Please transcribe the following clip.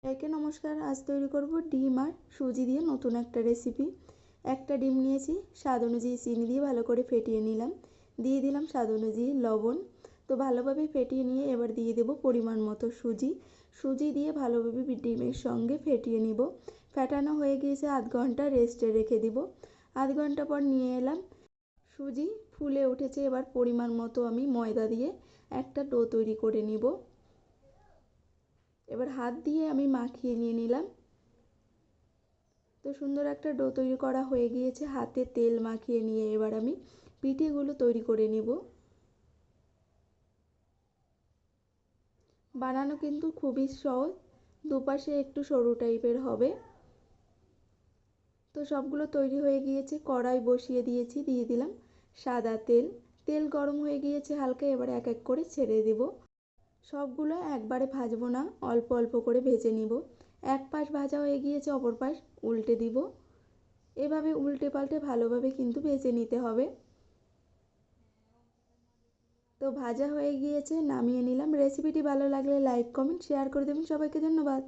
সবাইকে নমস্কার। আজ তৈরি করব ডিম আর সুজি দিয়ে নতুন একটা রেসিপি। একটা ডিম নিয়েছি, স্বাদ অনুযায়ী চিনি দিয়ে ভালো করে ফেটিয়ে নিলাম, দিয়ে দিলাম স্বাদ অনুযায়ী লবণ। তো ভালোভাবে ফেটিয়ে নিয়ে এবার দিয়ে দেব পরিমাণ মতো সুজি দিয়ে ভালোভাবে ডিমের সঙ্গে ফেটিয়ে নিব। ফেটানো হয়ে গিয়েছে, আধ ঘন্টা রেস্টে রেখে দিব। আধ ঘন্টা পর নিয়ে এলাম, সুজি ফুলে উঠেছে। এবার পরিমাণ মতো আমি ময়দা দিয়ে একটা ডো তৈরি করে নিব। এবার হাত দিয়ে আমি মাখিয়ে নিয়ে নিলাম। তো সুন্দর একটা ডো তৈরি করা হয়ে গিয়েছে। হাতে তেল মাখিয়ে নিয়ে এবার আমি পিঠেগুলো তৈরি করে নিব। বানানো কিন্তু খুবই সহজ, দুপাশে একটু সরু টাইপের হবে। তো সবগুলো তৈরি হয়ে গিয়েছে। কড়াই বসিয়ে দিয়েছি, দিয়ে দিলাম সাদা তেল। তেল গরম হয়ে গিয়েছে হালকা, এবার এক এক করে ছেড়ে দেব। সবগুলো একবারে ভাজবো না, অল্প অল্প করে ভেজে নিব। এক পাশ ভাজা হয়ে গিয়েছে, অপর পাশ উল্টে দিব। এভাবে উল্টে পাল্টে ভালোভাবে কিন্তু ভেজে নিতে হবে। তো ভাজা হয়ে গিয়েছে, নামিয়ে নিলাম। রেসিপিটি ভালো লাগলে লাইক কমেন্ট শেয়ার করে দেবেন। সবাইকে ধন্যবাদ।